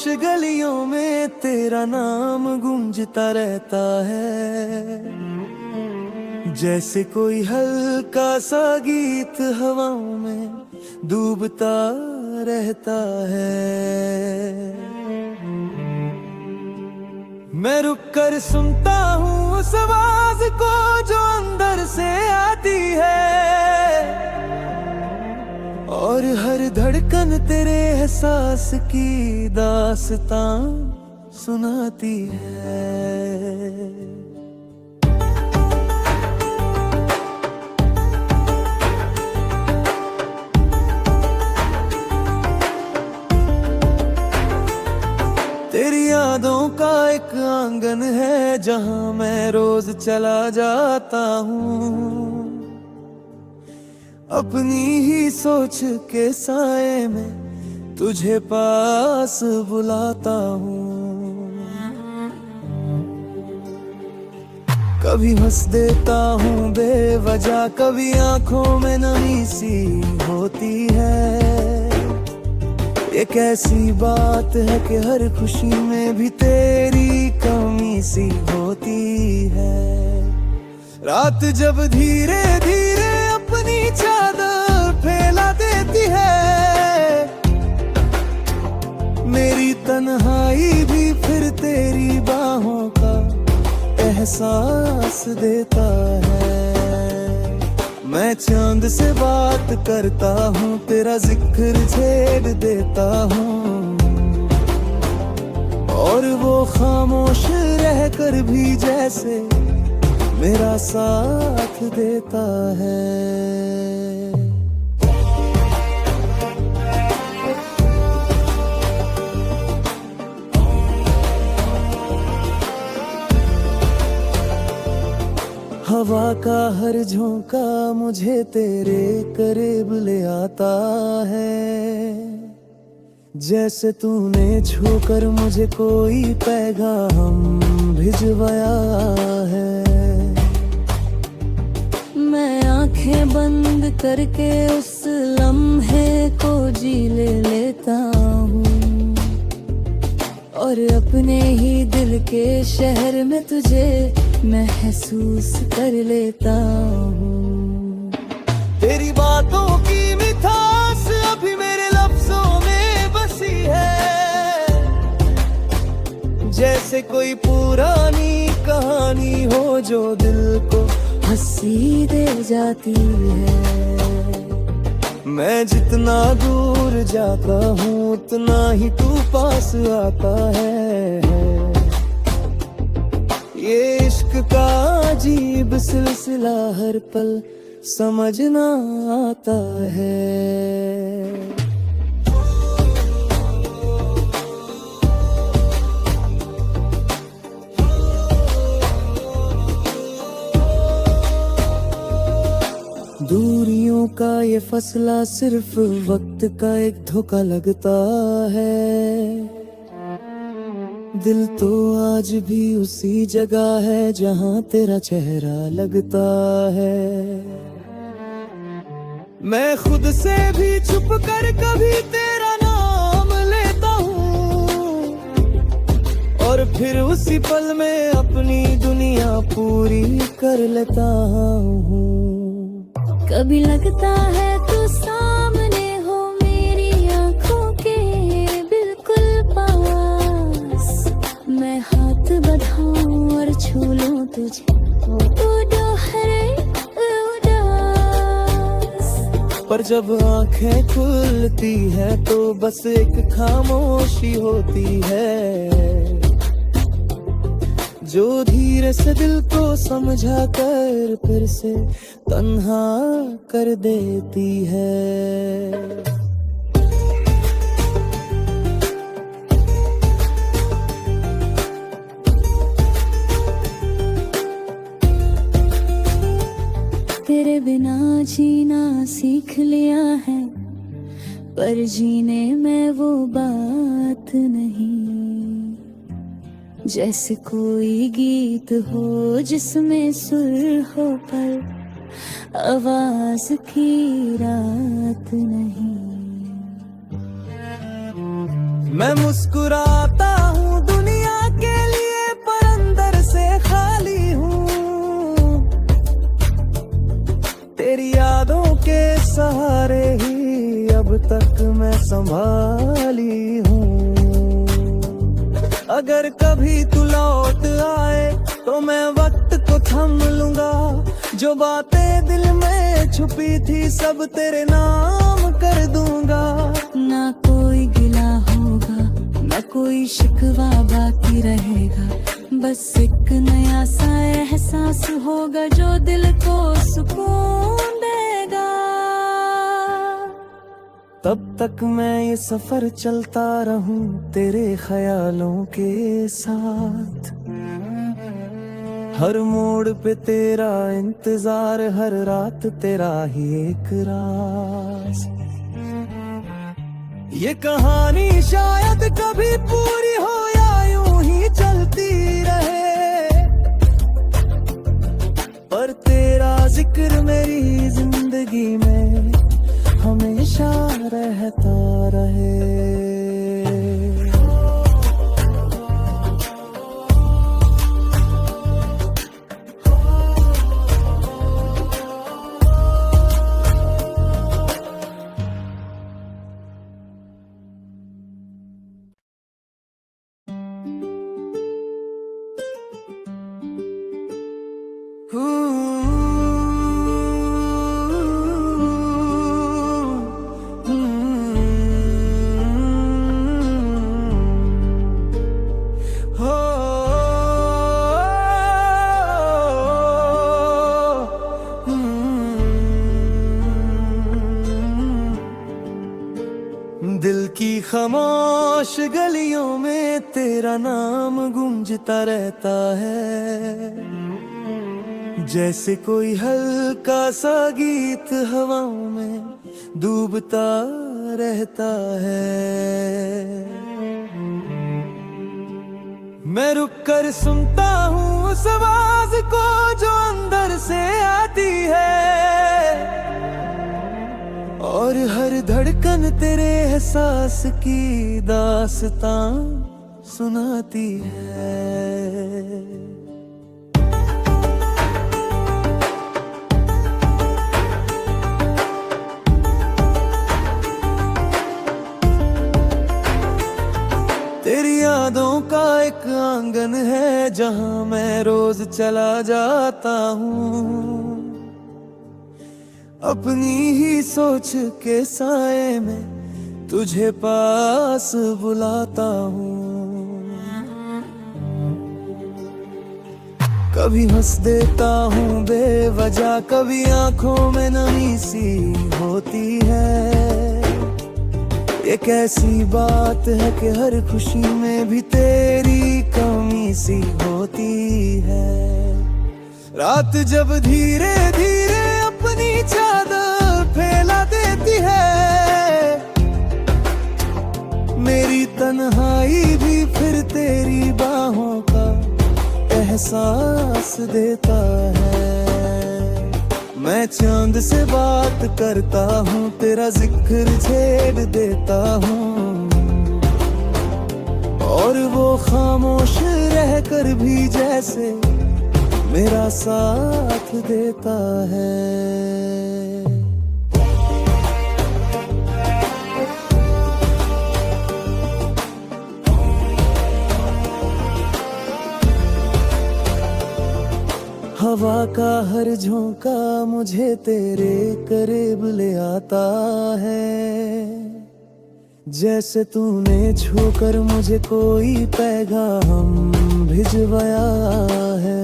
गलियों में तेरा नाम गूंजता रहता है, जैसे कोई हल्का सा गीत हवाओं में डूबता रहता है। मैं रुक कर सुनता हूँ उस आवाज को जो अंदर से आती है, और हर धड़कन तेरे एहसास की दास्तां सुनाती है। तेरी यादों का एक आंगन है जहां मैं रोज चला जाता हूँ, अपनी ही सोच के साए में तुझे पास बुलाता हूँ। कभी हंस देता हूँ बेवजह, कभी आंखों में नमी सी होती है। ये कैसी बात है कि हर खुशी में भी तेरी कमी सी होती है। रात जब धीरे धीरे अपनी चादर फैला देती है, मेरी तन्हाई भी फिर तेरी बाहों का एहसास देता है। मैं चांद से बात करता हूँ, तेरा जिक्र छेड़ देता हूँ, और वो खामोश रहकर भी जैसे मेरा साथ देता है। हवा का हर झोंका मुझे तेरे करीब ले आता है, जैसे तूने छूकर मुझे कोई पैगाम भिजवाया है। मैं आंखें बंद करके उस लम्हे को जी ले लेता हूँ, और अपने ही दिल के शहर में तुझे महसूस कर लेता हूँ। तेरी बातों की मिठास अभी मेरे लफ्जों में बसी है, जैसे कोई पुरानी कहानी हो जो दिल को हंसी दे जाती है। मैं जितना दूर जाता हूँ उतना ही तू पास आता है। ये इश्क का अजीब सिलसिला हर पल समझना आता है। दूरियों का ये फसला सिर्फ वक्त का एक धोखा लगता है। दिल तो आज भी उसी जगह है जहां तेरा चेहरा लगता है। मैं खुद से भी छुप कर कभी तेरा नाम लेता हूँ, और फिर उसी पल में अपनी दुनिया पूरी कर लेता हूँ। कभी लगता है तू सामने हो मेरी आंखों के बिल्कुल पास, मैं हाथ बढ़ाऊं और छू लूं तुझे उड़ो हरे उदास। पर जब आंखें खुलती है तो बस एक खामोशी होती है, जो धीरे से दिल को समझा कर फिर से तन्हा कर देती है। तेरे बिना जीना सीख लिया है, पर जीने में वो बात नहीं। जैसे कोई गीत हो जिसमें सुर हो पर आवाज की रात नहीं। मैं मुस्कुराता हूँ दुनिया के लिए, पर अंदर से खाली हूँ। तेरी यादों के सहारे ही अब तक मैं संभाली हूँ। अगर कभी तू लौट आए तो मैं वक्त को थम लूंगा। जो बातें दिल में छुपी थी सब तेरे नाम कर दूंगा। ना कोई गिला होगा, ना कोई शिकवा बाकी रहेगा, बस एक नया सा एहसास होगा जो दिल को सुकून देगा। तब तक मैं ये सफर चलता रहूं तेरे ख्यालों के साथ। हर मोड़ पे तेरा इंतजार, हर रात तेरा ही एक राज। ये कहानी शायद कभी पूरी हो या यूं ही चलती रहे, पर तेरा जिक्र मेरी जिंदगी में हमेशा रहता रहे। दिल की खामोश गलियों में तेरा नाम गूंजता रहता है, जैसे कोई हल्का सा गीत हवाओं में डूबता रहता है। मैं रुक कर सुनता हूँ उस आवाज को जो अंदर से आती है, और हर धड़कन तेरे एहसास की दास्तां सुनाती है। तेरी यादों का एक आंगन है जहां मैं रोज चला जाता हूँ। अपनी ही सोच के साए में तुझे पास बुलाता हूँ। कभी हंस देता हूँ बेवजह, कभी आंखों में नमी सी होती है। ये कैसी बात है कि हर खुशी में भी तेरी कमी सी होती है। रात जब धीरे धीरे अपनी चादर फैला देती है, मेरी तन्हाई भी फिर तेरी बाहों का एहसास देता है। मैं चांद से बात करता हूँ, तेरा जिक्र छेड़ देता हूँ, और वो खामोश रहकर भी जैसे मेरा साथ देता है। हवा का हर झोंका मुझे तेरे करीब ले आता है, जैसे तूने छूकर मुझे कोई पैगाम भिजवाया है।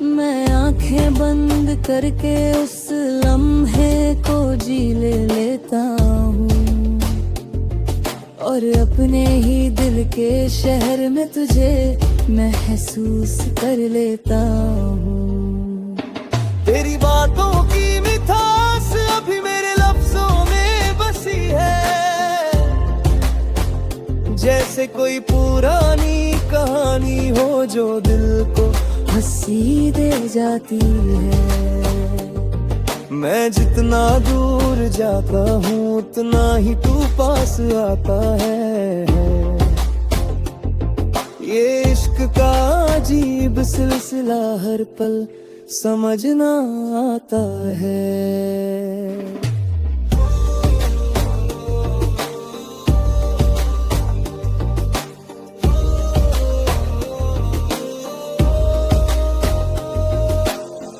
मैं आंखें बंद करके उस लम्हे को जी लेता हूँ, और अपने ही दिल के शहर में तुझे महसूस कर लेता हूँ। तेरी बातों की मिठास अभी मेरे लफ्जों में बसी है, जैसे कोई पुरानी कहानी हो जो दिल को हंसी दे जाती है। मैं जितना दूर जाता हूँ उतना ही तू पास आता है। ये इश्क का अजीब सिलसिला हर पल समझना आता है।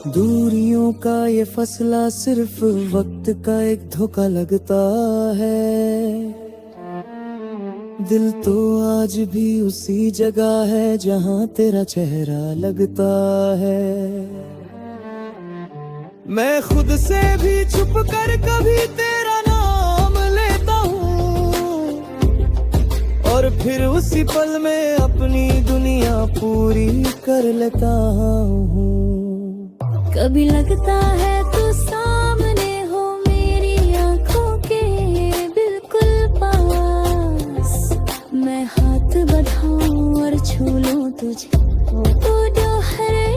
दूरियों का ये फसला सिर्फ वक्त का एक धोखा लगता है। दिल तो आज भी उसी जगह है जहां तेरा चेहरा लगता है। मैं खुद से भी छुप कर कभी तेरा नाम लेता हूँ और फिर उसी पल में अपनी दुनिया पूरी कर लेता हूँ। कभी लगता है तू सामने हो मेरी आंखों के बिल्कुल पास। मैं हाथ बढ़ाऊं और छू लूं तुझे उड़ो हरे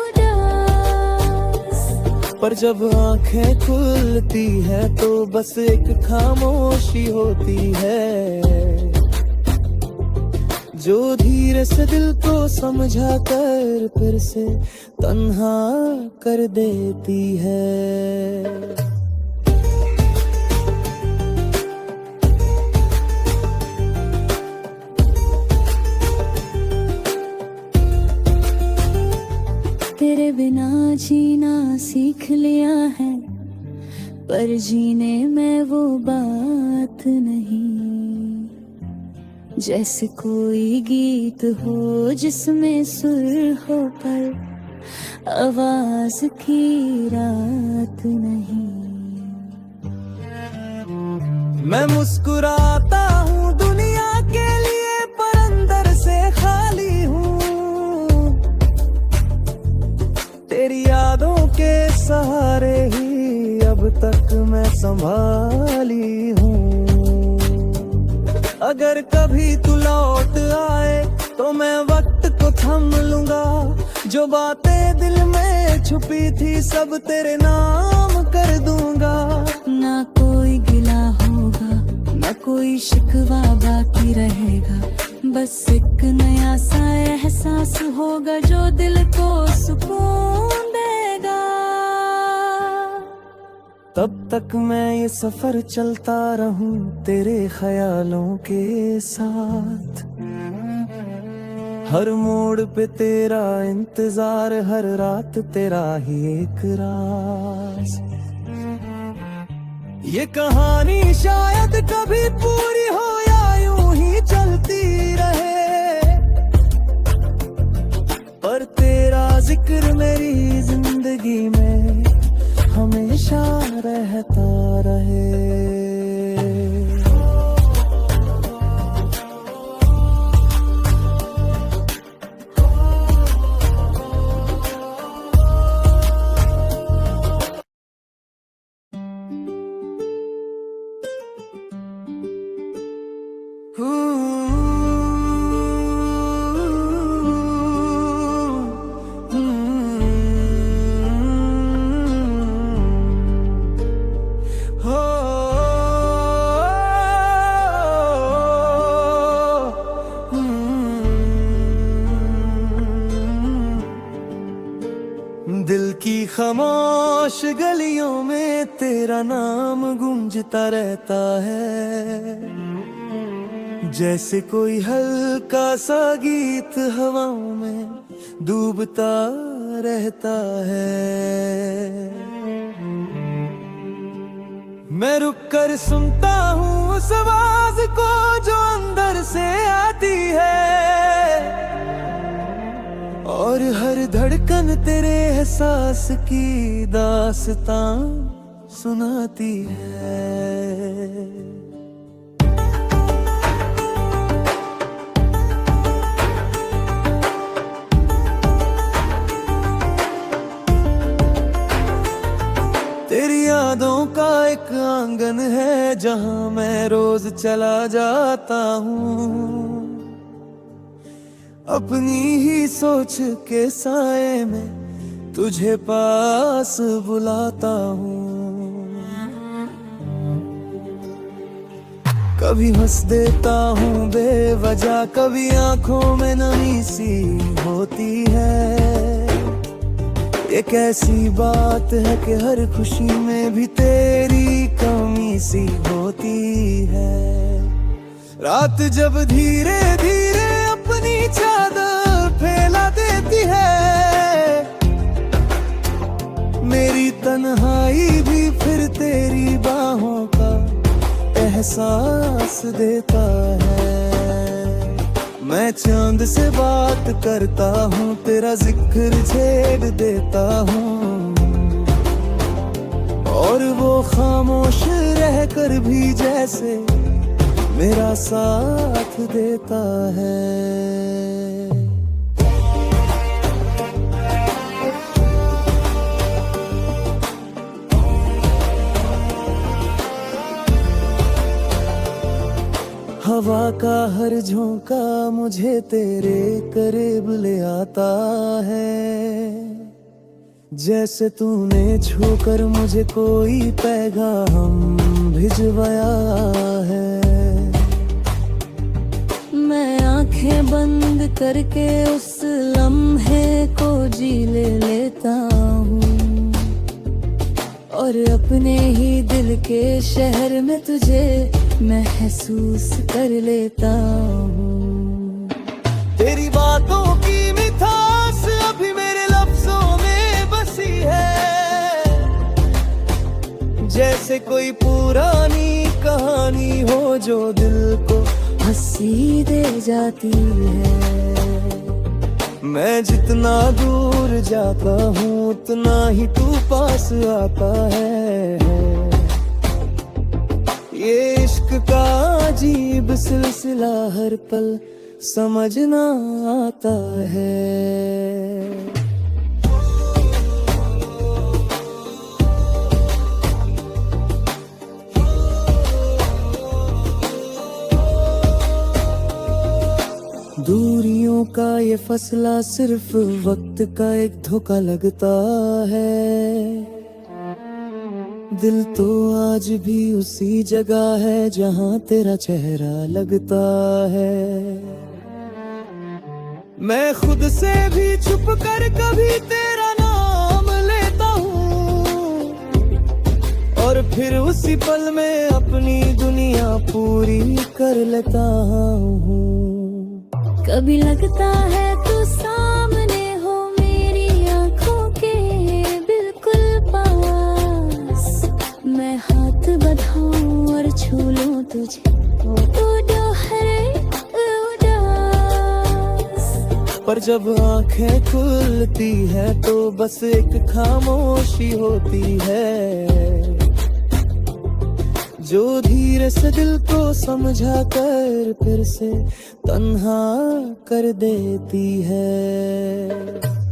उदास। पर जब आंखें खुलती है तो बस एक खामोशी होती है जो धीरे से दिल को समझा कर फिर से तन्हा कर देती है। तेरे बिना जीना सीख लिया है पर जीने में वो बात नहीं। जैसे कोई गीत हो जिसमें सुर हो पर आवाज की रात नहीं। मैं मुस्कुराता हूँ दुनिया के लिए पर अंदर से खाली हूँ। तेरी यादों के सहारे ही अब तक मैं संभाली हूँ। अगर कभी तू लौट आए तो मैं वक्त को थम लूंगा। जो बातें दिल में छुपी थी सब तेरे नाम कर दूंगा। ना कोई गिला होगा ना कोई शिकवा बाकी रहेगा। बस एक नया सा एहसास होगा जो दिल को सुकून देगा। तब तक मैं ये सफर चलता रहूं तेरे ख्यालों के साथ। हर मोड़ पे तेरा इंतजार हर रात तेरा ही एक राज। ये कहानी शायद कभी पूरी हो या यूं ही चलती रहे पर तेरा जिक्र मेरी जिंदगी में हमेशा रहता रहे। दिल की खामोश गलियों में तेरा नाम गूंजता रहता है। जैसे कोई हल्का सा गीत हवाओं में डूबता रहता है। मैं रुक कर सुनता हूँ उस आवाज को जो अंदर से आती है और हर धड़कन तेरे एहसास की दास्तां सुनाती है। तेरी यादों का एक आंगन है जहां मैं रोज चला जाता हूँ। अपनी ही सोच के साए में तुझे पास बुलाता हूँ। कभी हंस देता हूँ बेवजह, कभी आंखों में नमी सी होती है। ये कैसी बात है कि हर खुशी में भी तेरी कमी सी होती है। रात जब धीरे धीरे अपनी चादर फैला देती है, मेरी तन्हाई भी फिर तेरी बाहों का एहसास देता है। मैं चांद से बात करता हूँ, तेरा जिक्र छेड़ देता हूँ, और वो खामोश रह कर भी जैसे मेरा साथ देता है। हवा का हर झोंका मुझे तेरे करीब ले आता है, जैसे तूने छूकर मुझे कोई पैगाम भिजवाया है। मैं आंखें बंद करके उस लम्हे को जी लेता हूँ, और अपने ही दिल के शहर में तुझे महसूस कर लेता हूँ। तेरी बातों की मिठास अभी मेरे लफ्जों में बसी है, जैसे कोई पुरानी कहानी हो जो दिल को हंसी दे जाती है। मैं जितना दूर जाता हूँ उतना ही तू पास आता है। ये इश्क का अजीब सिलसिला हर पल समझना आता है। दूरियों का ये फसला सिर्फ वक्त का एक धोखा लगता है। दिल तो आज भी उसी जगह है जहां तेरा चेहरा लगता है। मैं खुद से भी छुप कर कभी तेरा नाम लेता हूँ, और फिर उसी पल में अपनी दुनिया पूरी कर लेता हूँ। कभी लगता है तू सामने हो मेरी आंखों के बिल्कुल पास, मैं हाथ बढ़ाऊं और छू लूं तुझे, उड़ो हरे उड़ास। पर जब आंखें खुलती है तो बस एक खामोशी होती है, जो धीरे से दिल को समझा कर फिर से तन्हा कर देती है।